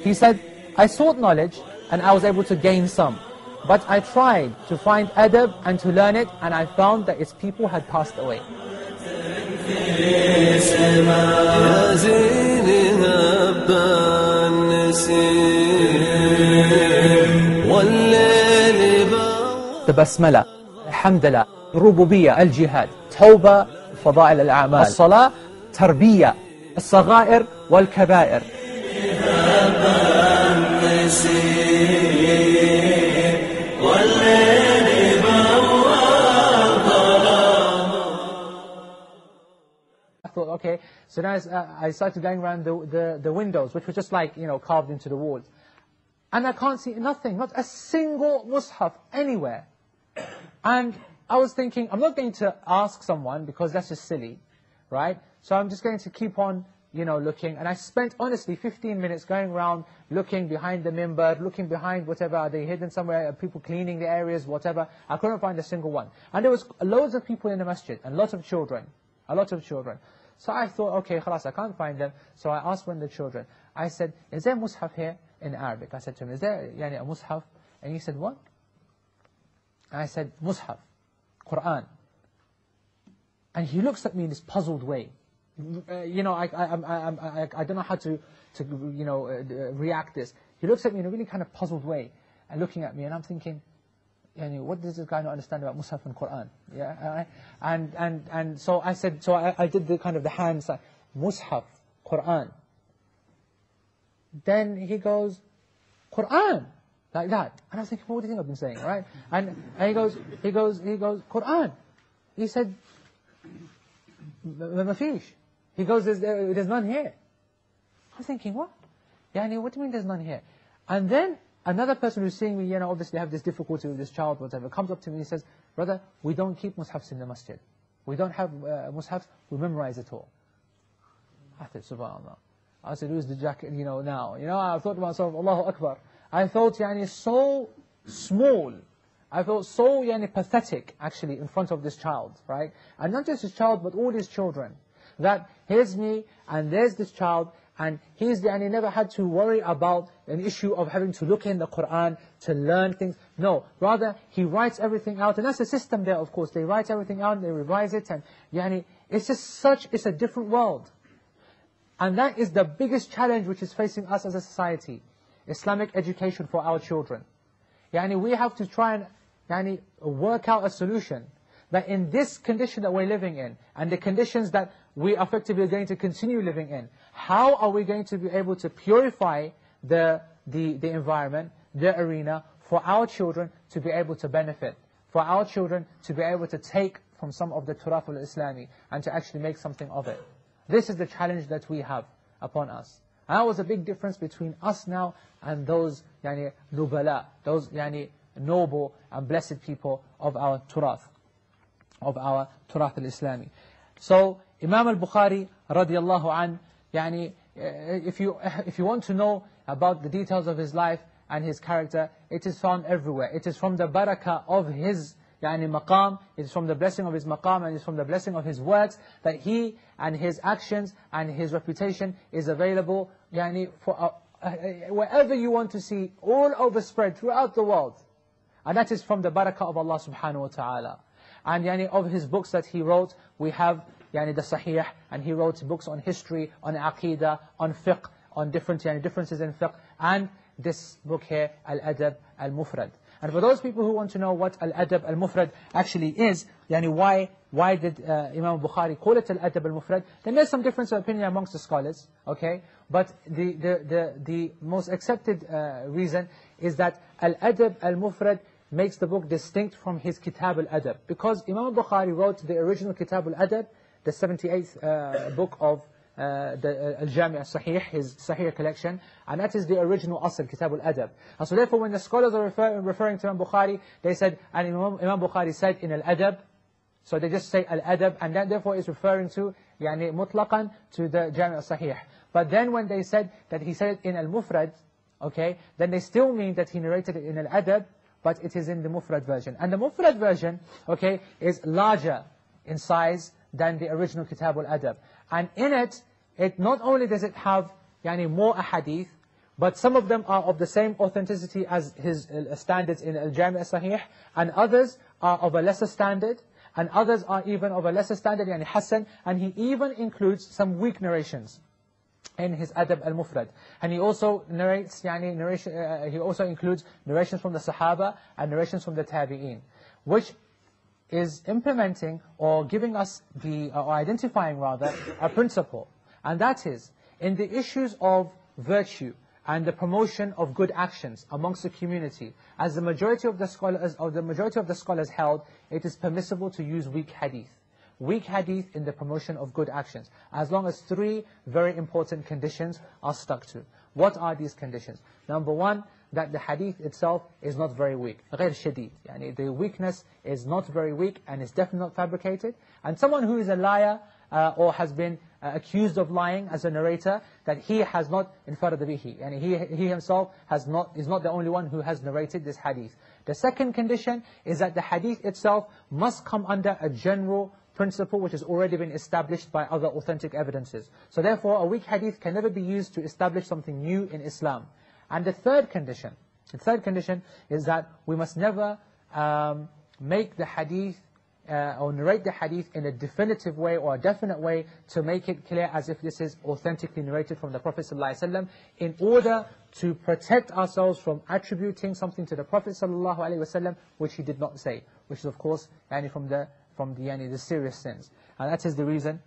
He said, I sought knowledge and I was able to gain some. But I tried to find adab and to learn it, and I found that its people had passed away. The basmala, alhamdulillah, rububiyya, al-jihad, tawbah, fadail al-a'mal, as-salah, tarbiyya, as-saghair wal-kabair. I thought, okay, so now I started going around the windows, which were just like, carved into the walls. And I can't see nothing, not a single mushaf anywhere. And I was thinking, I'm not going to ask someone because that's just silly, right? So I'm just going to keep on, looking. And I spent, honestly, 15 minutes going around, looking behind the minbar, looking behind whatever, are they hidden somewhere, are people cleaning the areas, whatever. I couldn't find a single one. And there was loads of people in the masjid, and lots of children, a lot of children. So I thought, okay, khalas, I can't find them. So I asked one of the children, I said, is there a mushaf here? In Arabic. I said to him, is there a mushaf? And he said, what? And I said, mushaf, Qur'an. And he looks at me in this puzzled way. I don't know how to react this. He looks at me in a really kind of puzzled way, and looking at me, and I'm thinking, what does this guy not understand about mushaf and Qur'an? Yeah, and so I said, so I did the kind of the hands, like, mushaf, Qur'an. Then he goes, Qur'an, like that. And I was thinking, what do you think I've been saying, right? And he goes, Qur'an. He said, mafish. He goes, there's none here. I was thinking, what? What do you mean there's none here? And then another person who's seeing me, obviously have this difficulty with this child, whatever, comes up to me and says, brother, we don't keep mushafs in the masjid. We don't have mushafs, we memorize it all. I thought, subhanAllah. I said, who's the jacket, now? I thought to myself, Allahu Akbar. I felt, so small. I felt so, pathetic, actually, in front of this child, right? And not just his child, but all his children. That, here's me, and there's this child, and he's never had to worry about an issue of having to look in the Qur'an, to learn things. No, rather, he writes everything out, and that's the system there, of course. They write everything out, they revise it, and, it's just it's a different world. And that is the biggest challenge which is facing us as a society. Islamic education for our children. We have to try and work out a solution that in this condition that we're living in, and the conditions that we effectively are going to continue living in, how are we going to be able to purify the environment, the arena, for our children to be able to benefit, for our children to be able to take from some of the Turaf al-Islami, and to actually make something of it. This is the challenge that we have upon us. And that was a big difference between us now and those nubala, those noble and blessed people of our Turath, al-Islami. So Imam al-Bukhari radiallahu an, if you want to know about the details of his life and his character, it is found everywhere. It is from the barakah of his maqam, it is from the blessing of his maqam, and it is from the blessing of his works, that he and his actions and his reputation is available for wherever you want to see, all over spread throughout the world. And that is from the barakah of Allah subhanahu wa ta'ala. And of his books that he wrote, we have the Sahih, and he wrote books on history, on Aqidah, on fiqh, on different differences in fiqh, and this book here, Al-Adab Al-Mufrad. And for those people who want to know what Al-Adab Al-Mufrad actually is, why did Imam Bukhari call it Al-Adab Al-Mufrad, then there's some difference of opinion amongst the scholars, okay? But the most accepted reason is that Al-Adab Al-Mufrad makes the book distinct from his Kitab Al-Adab. Because Imam Bukhari wrote the original Kitab Al-Adab, the 78th book of the Al-Jami' Al-Sahih, his Sahih collection, and that is the original Asl, Kitab Al-Adab. And so therefore when the scholars are referring to Imam Bukhari, they said, and Imam Bukhari said in Al-Adab, so they just say Al-Adab, and that therefore is referring to, mutlaqan, to the Jami' Al-Sahih. But then when they said that he said it in Al-Mufrad, okay, then they still mean that he narrated it in Al-Adab, but it is in the Mufrad version. And the Mufrad version, okay, is larger in size than the original Kitab Al-Adab. And in it, not only does it have more ahadith, But some of them are of the same authenticity as his standards in Al-Jami' Sahih, and others are of a lesser standard, and others are even of a lesser standard, yani Hasan, and he even includes some weak narrations in his Adab Al-Mufrad. And he also narrates, he also includes narrations from the Sahaba and narrations from the Tabi'een, which is implementing or giving us or identifying rather, a principle. And that is, in the issues of virtue and the promotion of good actions amongst the community, as the majority of the scholars held, it is permissible to use weak hadith. Weak hadith in the promotion of good actions, as long as three very important conditions are stuck to. What are these conditions? Number one, that the hadith itself is not very weak. غير شديد. Yani the weakness is not very weak and is definitely not fabricated. And someone who is a liar or has been accused of lying as a narrator, that he has not infarad bihi. Yani he himself is not the only one who has narrated this hadith. The second condition is that the hadith itself must come under a general principle which has already been established by other authentic evidences. So therefore, a weak hadith can never be used to establish something new in Islam. And the third condition is that we must never make the hadith or narrate the hadith in a definitive way or a definite way to make it clear as if this is authentically narrated from the Prophet ﷺ, in order to protect ourselves from attributing something to the Prophet ﷺ which he did not say, which is of course from the serious sins. And that is the reason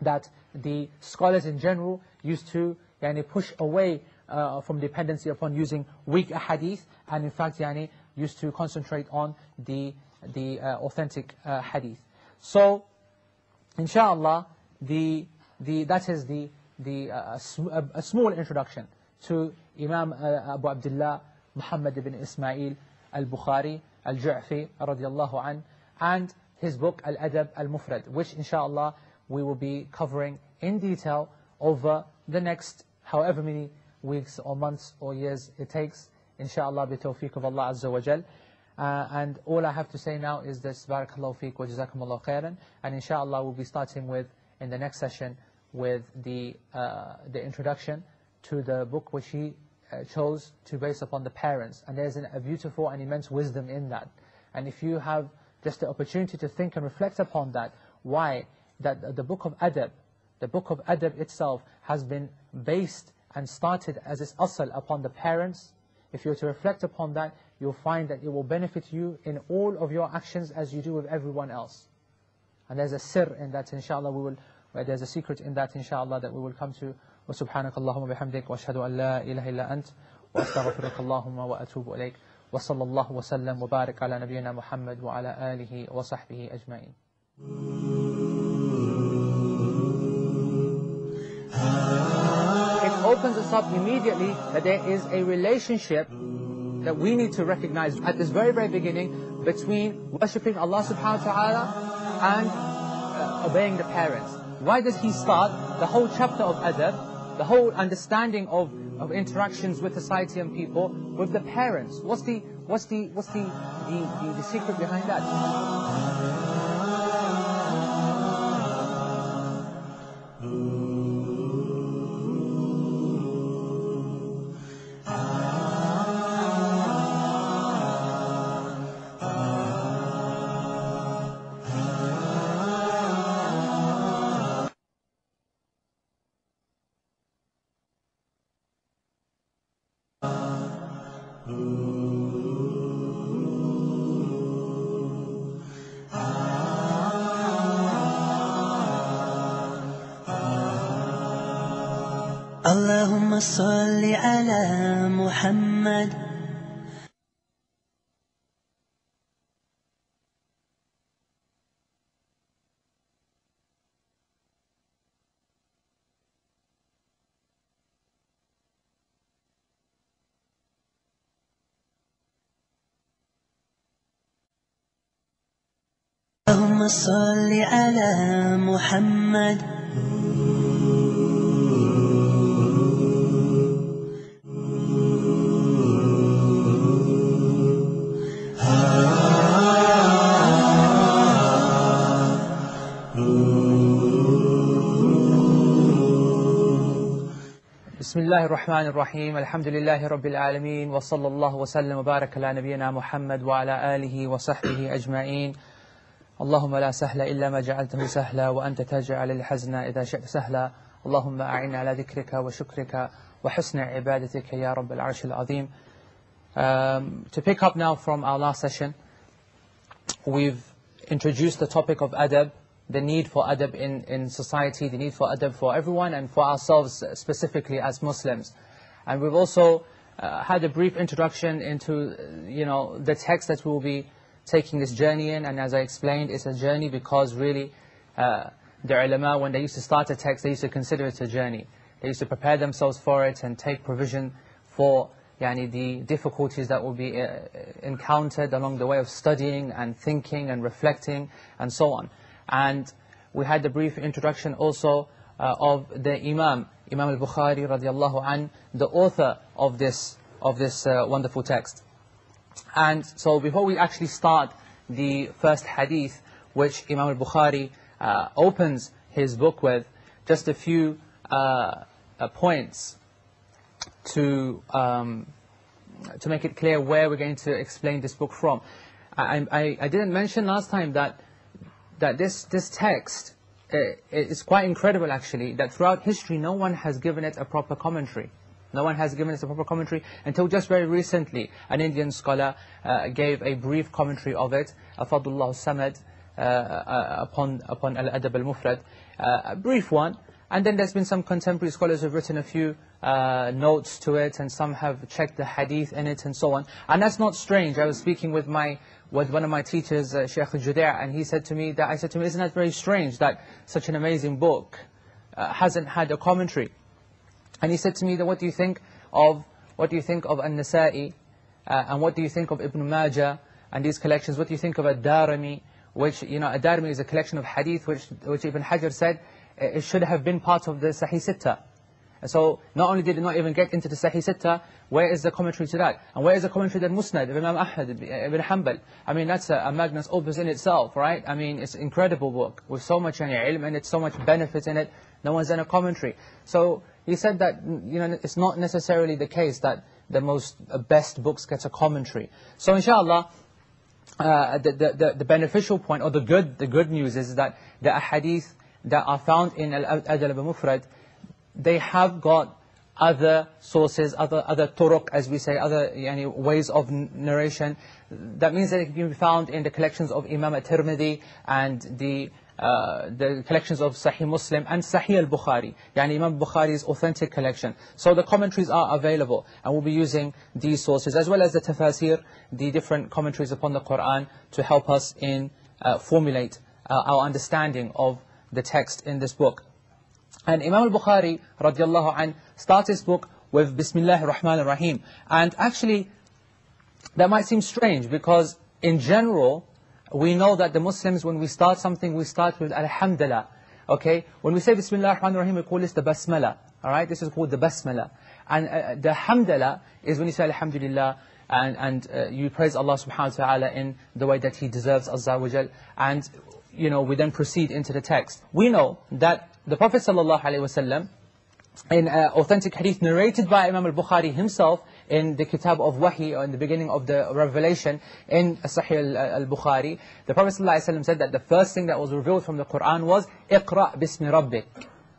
that the scholars in general used to push away from dependency upon using weak hadith, and in fact used to concentrate on the authentic hadith. So inshallah, that is a small introduction to Imam Abu Abdullah Muhammad ibn Ismail al-Bukhari al-Ju'fi radiyallahu an, and his book Al-Adab Al-Mufrad, which inshallah we will be covering in detail over the next however many weeks or months or years it takes, inshallah, bi tawfiq of Allah Azza wa Jal. And all I have to say now is this: barakallahu feek wa jazakumullahu khairan. And inshallah we'll be starting in the next session with the introduction to the book which he chose to base upon the parents. And there's a beautiful and immense wisdom in that. And if you have just the opportunity to think and reflect upon that, why that the book of Adab itself has been based and started as its asl upon the parents, if you were to reflect upon that, you'll find that it will benefit you in all of your actions as you do with everyone else. And there's a sir in that, inshallah, there's a secret in that, inshallah, that we will come to. وَسُبْحَانَكَ اللَّهُمَّ بِحَمْدِكَ وَأَشْهَدُ أَنْ لَا إِلَهَ إِلَّا أَنْتَ وَأَسْتَغْفِرُكَ اللَّهُمَّ وَأَتُوبُ إِلَيْكَ وَصَلَّى اللَّهُ وَسَلَّمَ وَبَارَكَ عَلَى نَبِيِّنَا مُحَمَّدٍ وَعَلَى آلِهِ وَصَحْبِهِ أَجْمَعِينَ. It opens us up immediately that there is a relationship that we need to recognize at this very, very beginning between worshipping Allah subhanahu wa ta'ala and obeying the parents. Why does he start the whole chapter of adab, the whole understanding of interactions with society and people, with the parents? What's the secret behind that? اللهم صل على محمد. اللهم صل على محمد. Bismillahir Rahmanir Rahim. Alhamdulillahi Rabbil Alameen. Wa sallallahu wa sallam wa baraka ala nabiyyina Muhammad wa ala alihi wa sahbihi ajma'een. Allahumma la sahla illa ma ja'altahu sahla wa anta taj'al al-hazna idha shi'ta sahla. Allahumma a'inna ala dhikrika wa shukrika wa husna ibadatika ya Rabbil Arshil Azim. To pick up now from our last session, we've introduced the topic of adab, the need for adab in society, the need for adab for everyone and for ourselves specifically as Muslims. And we've also had a brief introduction into, the text that we will be taking this journey in. And as I explained, it's a journey because really the ulama, when they used to start a text, they used to consider it a journey. They used to prepare themselves for it and take provision for the difficulties that will be encountered along the way of studying and thinking and reflecting and so on. And we had the brief introduction also of the Imam Al-Bukhari radiallahu an, the author of this wonderful text. And so before we actually start the first hadith, which Imam Al-Bukhari opens his book with, just a few points to make it clear where we're going to explain this book from. I didn't mention last time that this text is quite incredible actually, that throughout history no one has given it a proper commentary. No one has given it a proper commentary until just very recently. An Indian scholar gave a brief commentary of it, Afadullah Samad, upon Al-Adab Al-Mufrad, a brief one. And then there's been some contemporary scholars who have written a few notes to it, and some have checked the hadith in it and so on. And that's not strange. I was speaking with one of my teachers, Shaykh Al-Judair, and he said to me, I said to him, isn't that very strange that such an amazing book hasn't had a commentary? And he said to me, that what do you think of An-Nasa'i, and what do you think of Ibn Majah and these collections? What do you think of Ad-Darimi, which, Ad-Darimi is a collection of hadith which Ibn Hajar said it should have been part of the Sahih Sittah. So not only did it not even get into the Sahih Sittah, where is the commentary to that? And where is the commentary to the Musnad of Imam Ahmad ibn Hanbal? I mean, that's a magnus opus in itself, right? I mean, it's an incredible book with so much ilm in it, so much benefit in it. No one's done a commentary. So he said that it's not necessarily the case that the best books get a commentary. So inshallah, the beneficial point, or the good news is that the ahadith that are found in Al-Adab Al-Mufrad, they have got other sources, other turuq, as we say, other ways of narration. That means that it can be found in the collections of Imam At-Tirmidhi and the collections of Sahih Muslim and Sahih Al-Bukhari, Imam Bukhari's authentic collection. So the commentaries are available, and we'll be using these sources, as well as the tafasir, the different commentaries upon the Qur'an, to help us in formulate our understanding of the text in this book. And Imam Al-Bukhari radiallahu anh starts his book with Bismillahir Rahmanir Rahim. And actually, that might seem strange, because in general, we know that the Muslims, when we start something, we start with Alhamdulillah. Okay? When we say Bismillahir Rahmanir Rahim, we call this the Basmala. Alright? This is called the Basmala. And the Hamdulillah is when you say Alhamdulillah, and you praise Allah subhanahu wa ta'ala in the way that He deserves, Azza wa Jal. And we then proceed into the text. We know that the Prophet ﷺ, in authentic hadith narrated by Imam Al-Bukhari himself in the Kitab of Wahi, or in the beginning of the revelation in Sahih Al-Bukhari, the Prophet ﷺ said that the first thing that was revealed from the Qur'an was Iqra' bismi rabbik.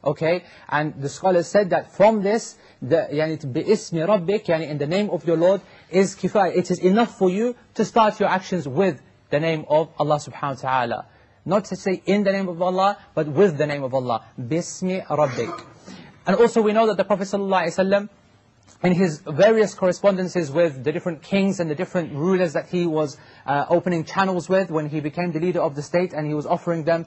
Okay? And the scholars said that from this, bi-ismi rabbik, in the name of your Lord, is kifaya. It is enough for you to start your actions with the name of Allah subhanahu wa ta'ala. Not to say in the name of Allah, but with the name of Allah. Bismi Rabbik. And also we know that the Prophet ﷺ, in his various correspondences with the different kings and the different rulers that he was opening channels with, when he became the leader of the state, and he was offering them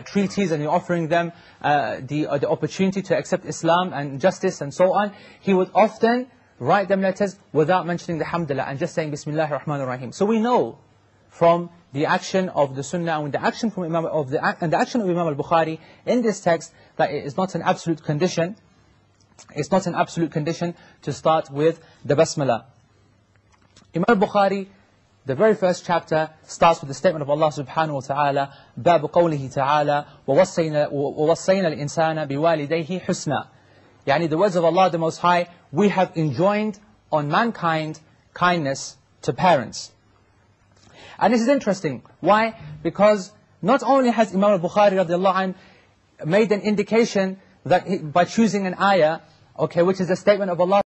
treaties, and he was offering them the opportunity to accept Islam and justice and so on, he would often write them letters without mentioning the Hamdulillah, and just saying Bismillahir Rahmanir Rahim. So we know from the action of the Sunnah and the action of Imam Al-Bukhari in this text that it is not an absolute condition. It's not an absolute condition to start with the Basmala. Imam Al-Bukhari, the very first chapter, starts with the statement of Allah subhanahu wa ta'ala, باب قوله تعالى ووصينا الإنسان بوالديه حسنا. Yani the words of Allah the Most High, we have enjoined on mankind kindness to parents. And this is interesting. Why? Because not only has Imam al-Bukhari radiallahu anh made an indication that by choosing an ayah, okay, which is a statement of Allah